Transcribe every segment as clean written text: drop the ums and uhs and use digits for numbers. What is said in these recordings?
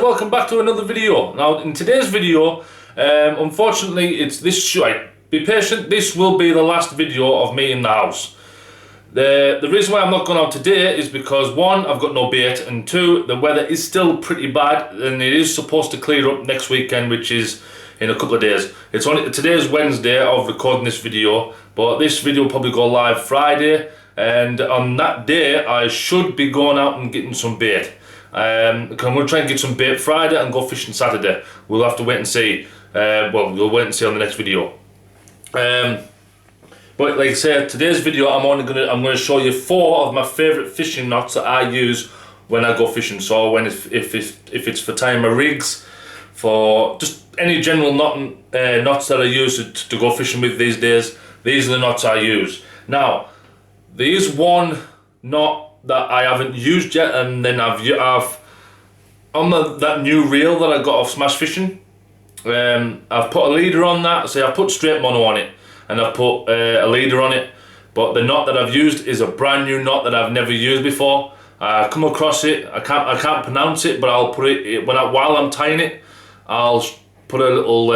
guys, welcome back to another video. Now in today's video, unfortunately be patient, this will be the last video of me in the house. The reason why I'm not going out today is because one, I've got no bait, and two, the weather is still pretty bad and it is supposed to clear up next weekend, which is in a couple of days. Today's Wednesday of recording this video, but this video will probably go live Friday, and on that day I should be going out and getting some bait. I'm going to try and get some bait Friday and go fishing Saturday. We'll have to wait and see. We'll wait and see on the next video. But like I said, today's video I'm going to show you 4 of my favourite fishing knots that I use when I go fishing. So if it's for tying my rigs, for just any general knots that I use to go fishing with these days, these are the knots I use. Now, there is one knot that I haven't used yet, and then I've on that new reel that I got off Smash Fishing. I've put a leader on that. So I've put straight mono on it, and I've put a leader on it. But the knot that I've used is a brand new knot that I've never used before. I come across it. I can't pronounce it, but I'll put it while I'm tying it. I'll put a little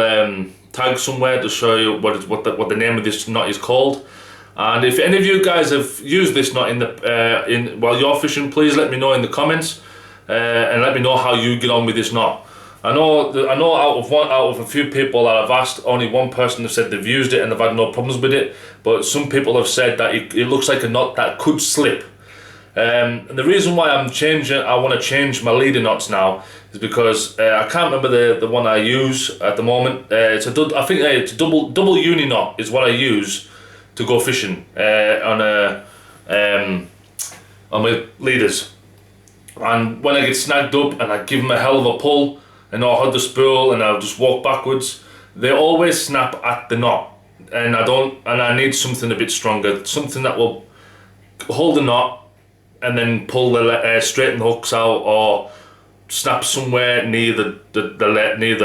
tag somewhere to show you what the name of this knot is called. And if any of you guys have used this knot while you're fishing, please let me know in the comments, and let me know how you get on with this knot. I know out of a few people that I've asked, only one person has said they've used it and they've had no problems with it. But some people have said that it looks like a knot that could slip. And the reason why I want to change my leader knots now is because I can't remember the one I use at the moment. I think it's a double uni knot is what I use to go fishing on my leaders. And when I get snagged up and I give them a hell of a pull and I'll hold the spool and I'll just walk backwards, they always snap at the knot, and I need something a bit stronger, something that will hold the knot and then pull straighten the hooks out, or snap somewhere near the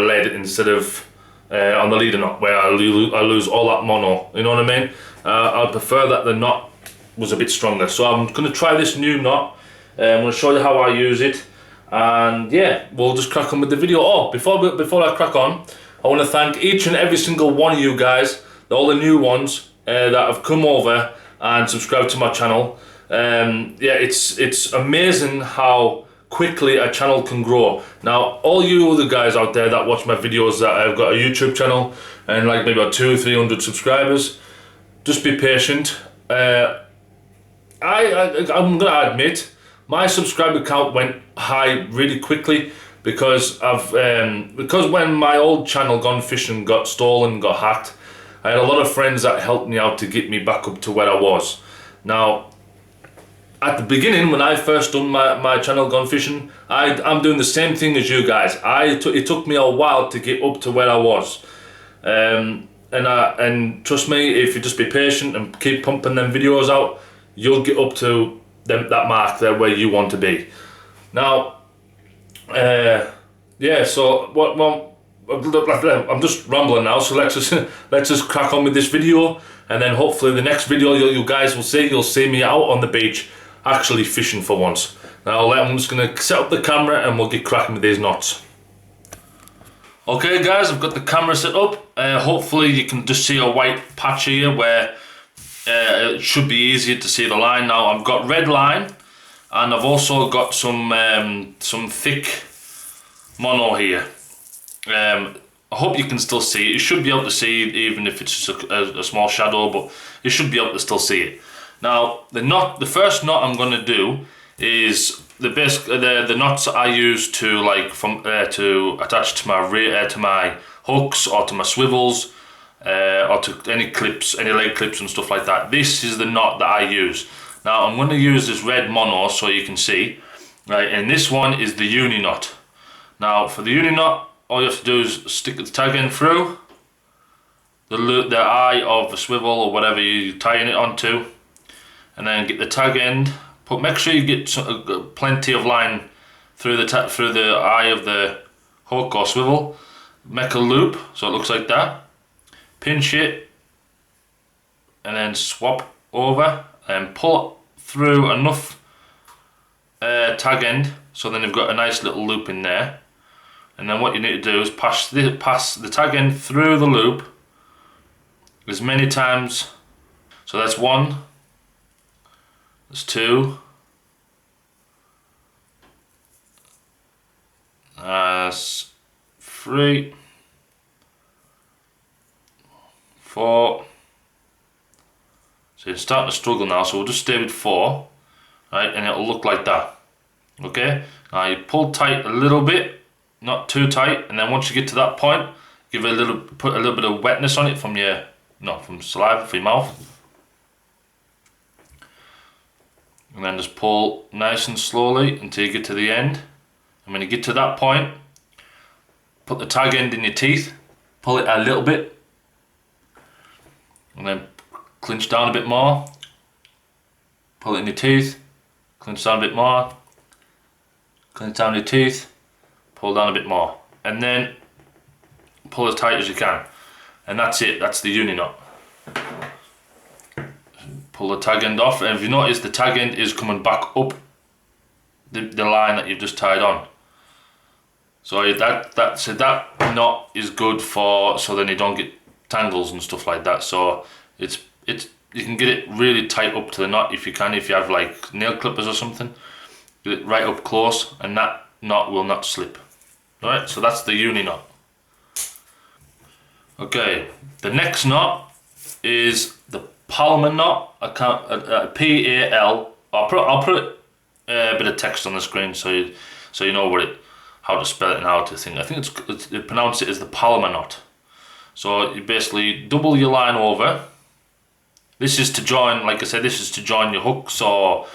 lead instead of on the leader knot where I lose all that mono. You know what I mean? I'd prefer that the knot was a bit stronger. So I'm going to try this new knot. I'm going to show you how I use it, and yeah, we'll just crack on with the video. Oh, before I crack on, I want to thank each and every single one of you guys, all the new ones that have come over and subscribed to my channel. Yeah, it's amazing how quickly a channel can grow. Now, all you other guys out there that watch my videos that I've got a YouTube channel and like maybe about 200-300 subscribers, just be patient. I'm gonna admit, my subscriber count went high really quickly because when my old channel Gone Fishing got stolen, got hacked, I had a lot of friends that helped me out to get me back up to where I was. Now, at the beginning, when I first done my channel Gone Fishing, I'm doing the same thing as you guys. It took me a while to get up to where I was. And trust me, if you just be patient and keep pumping them videos out, you'll get up to that mark there where you want to be. Now, yeah. So I'm just rambling now. So let's just crack on with this video, and then hopefully the next video you guys will see me out on the beach actually fishing for once. Now I'm just gonna set up the camera and we'll get cracking with these knots. Okay guys, I've got the camera set up. Hopefully you can just see a white patch here where it should be easier to see the line. Now I've got red line, and I've also got some thick mono here. I hope you can still see it. You should be able to see it even if it's just a small shadow, but you should be able to still see it. Now the first knot I'm going to do is the knots I use to to attach to my hooks or to my swivels, or to any clips, any leg clips and stuff like that. This is the knot that I use. Now I'm going to use this red mono so you can see, right? And this one is the uni knot. Now for the uni knot, all you have to do is stick the tag end through the eye of the swivel or whatever you're tying it onto, and then get the tag end. Make sure you get plenty of line through the eye of the hook or swivel. Make a loop so it looks like that. Pinch it, and then swap over and pull through enough tag end so then you've got a nice little loop in there. And then what you need to do is pass the tag end through the loop as many times. So that's 1, that's 2, that's 3, 4. So you're starting to struggle now, so we'll just stay with 4, right, and it'll look like that. Okay, now you pull tight a little bit, not too tight, and then once you get to that point, put a little bit of wetness on it from from saliva, from your mouth. And then just pull nice and slowly until you get to the end. And when you get to that point, put the tag end in your teeth, pull it a little bit, and then clinch down a bit more, pull it in your teeth, clinch down a bit more, clinch down your teeth, pull down a bit more, and then pull as tight as you can. And that's it, that's the uni knot. Pull the tag end off, and if you notice, the tag end is coming back up the line that you've just tied on. So that knot is good for, so then you don't get tangles and stuff like that. So you can get it really tight up to the knot if you have like nail clippers or something. Get it right up close, and that knot will not slip. Alright, so that's the uni knot. Okay, the next knot is the palomar knot. P-A-L. I'll put a bit of text on the screen so you know how to spell it and how to think. I think they pronounce it as the palomar knot. So you basically double your line over. This is to join, like I said, this is to join your hooks or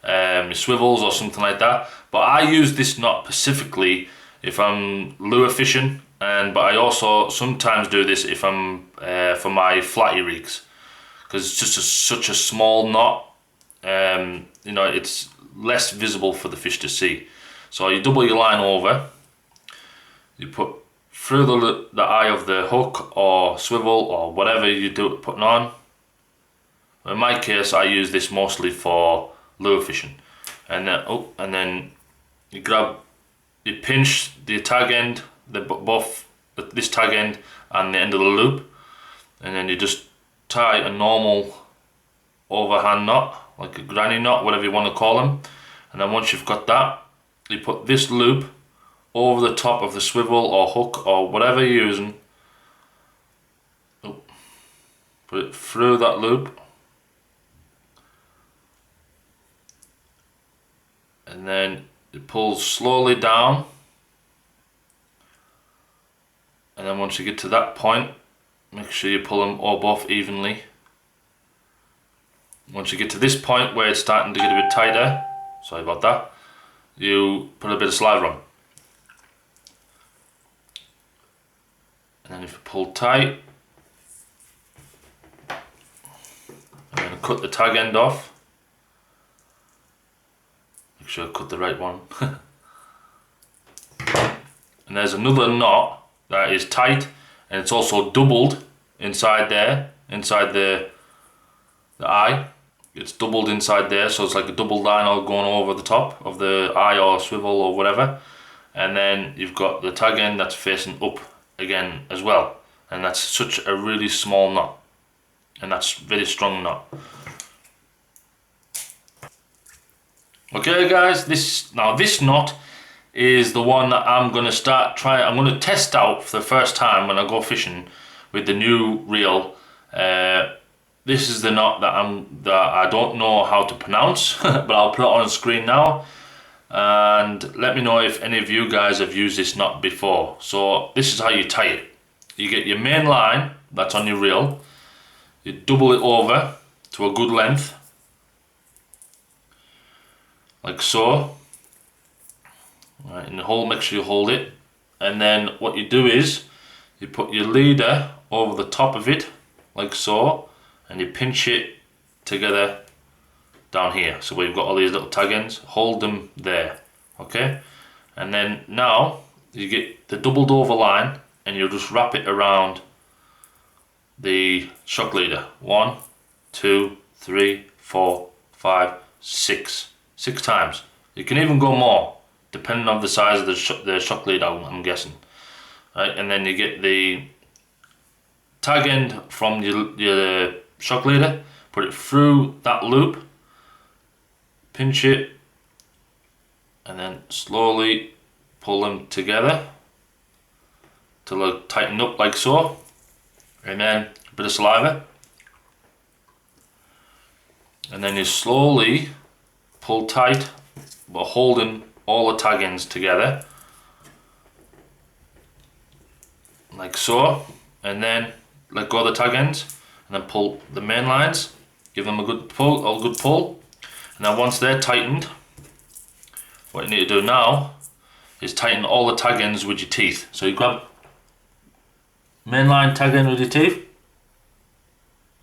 your swivels or something like that. But I use this knot specifically if I'm lure fishing, but I also sometimes do this if I'm for my flatty rigs, because it's just such a small knot. It's less visible for the fish to see. So you double your line over, you put through the eye of the hook or swivel or whatever you do putting on. In my case, I use this mostly for lure fishing, and then you pinch the tag end, this tag end and the end of the loop, and then you just tie a normal overhand knot, like a granny knot, whatever you want to call them. And then once you've got that, you put this loop over the top of the swivel or hook or whatever you're using. Put it through that loop, and then it pulls slowly down, and then once you get to that point, make sure you pull them all both evenly. Once you get to this point where it's starting to get a bit tighter, sorry about that, you put a bit of saliva on. And then if you pull tight, I'm going to cut the tag end off. Make sure I cut the right one. And there's another knot that is tight, and it's also doubled inside there, inside the eye. It's doubled inside there, so it's like a double line all going over the top of the eye or swivel or whatever. And then you've got the tag end that's facing up again as well. And that's such a really small knot, and that's a very strong knot. Okay guys, this knot is the one that I'm going to test out for the first time when I go fishing with the new reel. This is the knot that I don't know how to pronounce, but I'll put it on the screen now, and let me know if any of you guys have used this knot before. So this is how you tie it. You get your main line that's on your reel, you double it over to a good length, like so. Right, and make sure you hold it, and then what you do is you put your leader over the top of it, like so, and you pinch it together down here. So we've got all these little tag ends, hold them there, okay? And then now you get the doubled over line, and you'll just wrap it around the shock leader. 1, 2, 3, 4, 5, 6. 6 times. You can even go more, depending on the size of the shock leader, I'm guessing. Right, and then you get the tag end from your shock leader, put it through that loop, pinch it, and then slowly pull them together till they tighten up like so. And then a bit of saliva, and then you slowly pull tight by holding all the tag ends together like so, and then let go of the tag ends and then pull the main lines, give them a good pull, and then once they're tightened, what you need to do now is tighten all the tag ends with your teeth. So you grab main line tag end with your teeth,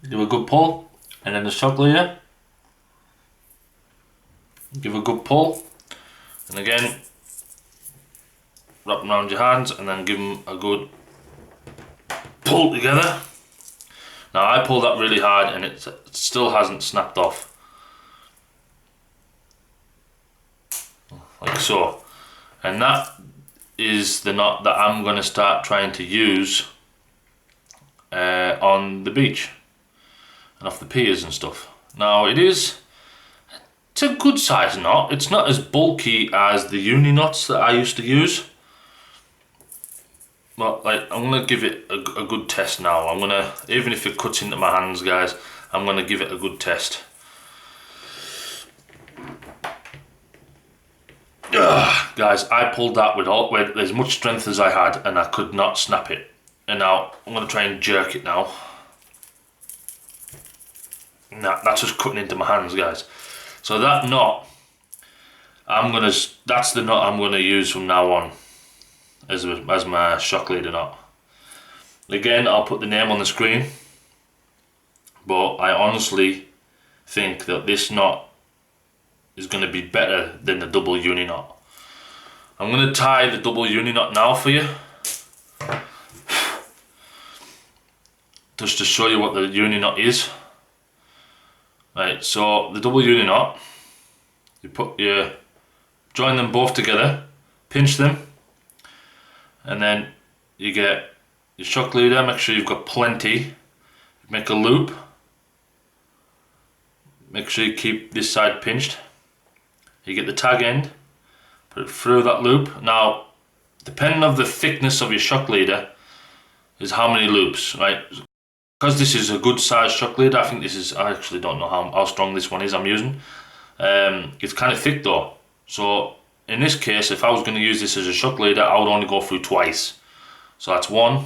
give a good pull, and then the shock leader, give a good pull, and again wrap them around your hands and then give them a good pull together. Now I pulled that really hard and it still hasn't snapped off, like so. And that is the knot that I'm going to start trying to use on the beach and off the piers and stuff. Now it's a good size knot. It's not as bulky as the uni knots that I used to use. But like, I'm gonna give it a good test now. I'm gonna, even if it cuts into my hands, guys, I'm gonna give it a good test. Guys, I pulled that with as much strength as I had, and I could not snap it. And now I'm gonna try and jerk it now. Nah, that's just cutting into my hands, guys. So that knot, that's the knot I'm gonna use from now on as my shock leader knot. Again, I'll put the name on the screen, but I honestly think that this knot is gonna be better than the double uni knot. I'm gonna tie the double uni knot now for you, just to show you what the uni knot is. Right, so the double uni knot, you join them both together, pinch them, and then you get your shock leader. Make sure you've got plenty. Make a loop. Make sure you keep this side pinched. You get the tag end, put it through that loop. Now, depending on the thickness of your shock leader, is how many loops, right? Because this is a good size shock leader, I think this is, I actually don't know how strong this one is I'm using. It's kind of thick though. So in this case, if I was going to use this as a shock leader, I would only go through twice. So that's 1,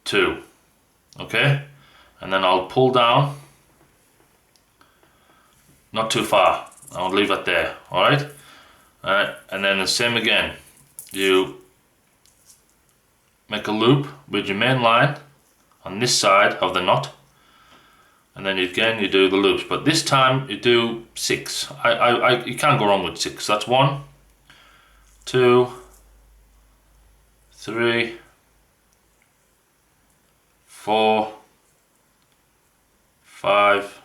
2, okay? And then I'll pull down, not too far. I'll leave it there, all right? All right, and then the same again. You make a loop with your main line on this side of the knot, and then again you do the loops, but this time you do 6. You can't go wrong with 6. That's 1, 2, 3, 4, 5,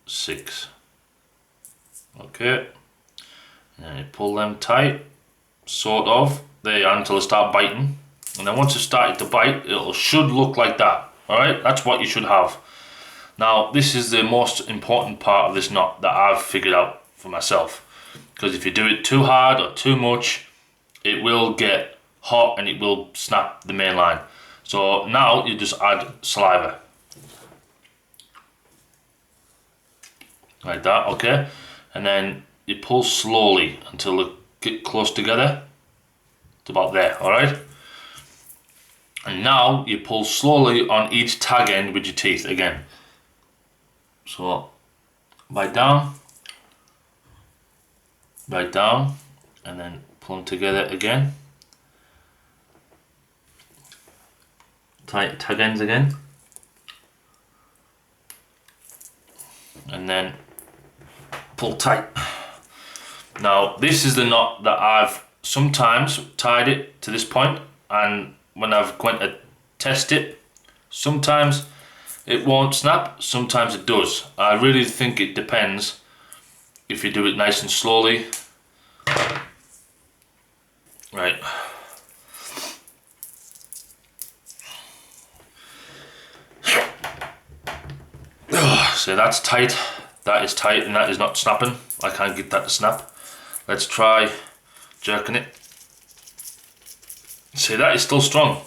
6. Okay, and then you pull them tight, sort of. There you are, until they start biting, and then once it started to bite, it should look like that. All right, that's what you should have. Now, this is the most important part of this knot that I've figured out for myself, because if you do it too hard or too much, it will get hot and it will snap the main line. So now you just add saliva, like that, okay, and then you pull slowly until they get close together. About there, all right? And now you pull slowly on each tag end with your teeth again. So bite down, and then pull them together again. Tight tag ends again, and then pull tight. Now this is the knot that I've sometimes tied it to this point, and when I've gone to test it, sometimes it won't snap, sometimes it does. I really think it depends if you do it nice and slowly. Right. So that's tight, that is tight, and that is not snapping. I can't get that to snap. Let's try jerking it. See, that is still strong.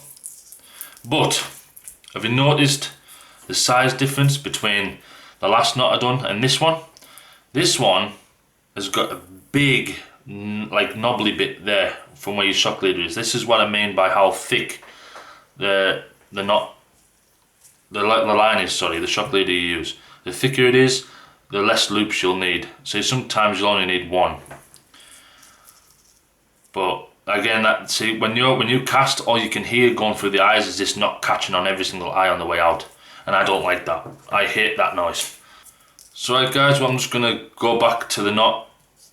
But have you noticed the size difference between the last knot I done and this one? This one has got a big, like, knobbly bit there from where your shock leader is. This is what I mean by how thick the knot, the line is, sorry, the shock leader you use. The thicker it is, the less loops you'll need. So sometimes you'll only need one. But again, see, when you cast, all you can hear going through the eyes is this knot catching on every single eye on the way out, and I don't like that. I hate that noise. So right guys, well, I'm just gonna go back to the knot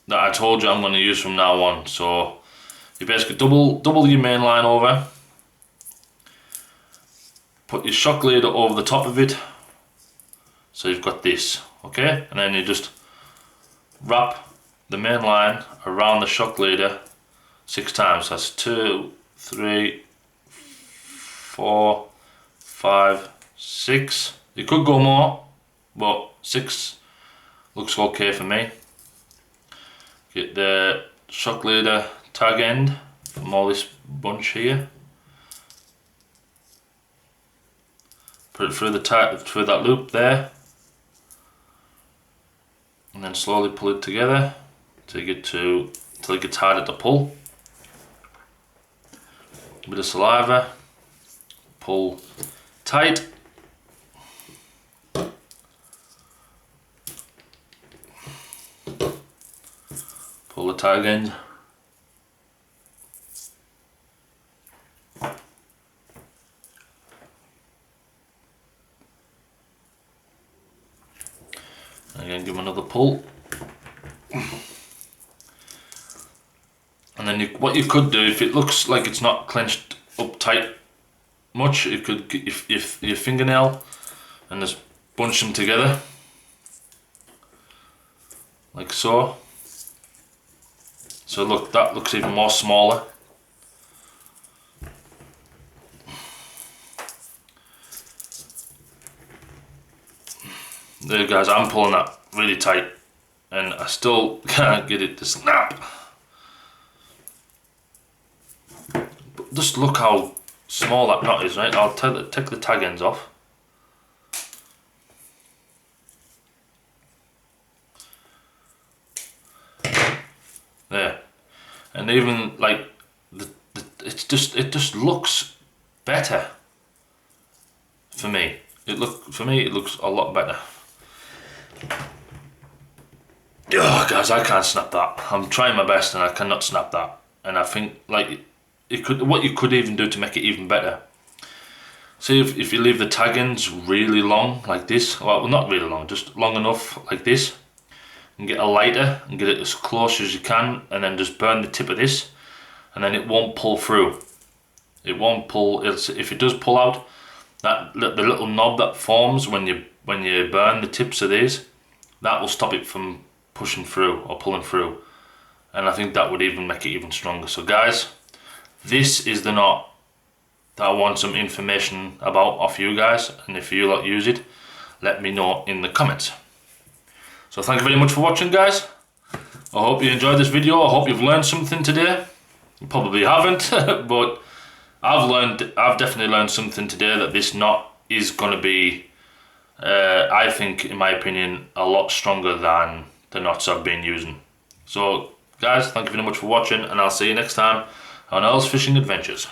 that I told you I'm gonna use from now on. So you basically double your main line over, put your shock leader over the top of it, so you've got this, okay? And then you just wrap the main line around the shock leader 6 times. That's 2, 3, 4, 5, 6. You could go more, but 6 looks okay for me. Get the shock leader tag end from all this bunch here. Put it through that loop there, and then slowly pull it together till it gets harder to pull. A bit of saliva, pull tight. Pull the tag end. Again, give another pull. And then what you could do, if it looks like it's not clenched up tight much, you could, if your fingernail and just bunch them together, like so. So look, that looks even more smaller. There guys, I'm pulling that really tight and I still can't get it to snap. But just look how small that knot is, right? I'll take the tag ends off. There. And even like it just looks better for me. It looks a lot better. Oh guys, I can't snap that. I'm trying my best and I cannot snap that. And I think like what you could even do to make it even better. See if you leave the tag ends really long like this, well not really long, just long enough like this, and get a lighter and get it as close as you can, and then just burn the tip of this, and then it won't pull through. It won't pull. If it does pull out, the little knob that forms when you burn the tips of these, that will stop it from pushing through or pulling through, and I think that would even make it even stronger. So guys, this is the knot that I want some information about off you guys, and if you lot use it, let me know in the comments. So thank you very much for watching guys. I hope you enjoyed this video. I hope you've learned something today. You probably haven't, but I've definitely learned something today, that this knot is going to be, I think in my opinion, a lot stronger than the knots I've been using. So guys, thank you very much for watching, and I'll see you next time on Earl's Fishing Adventures.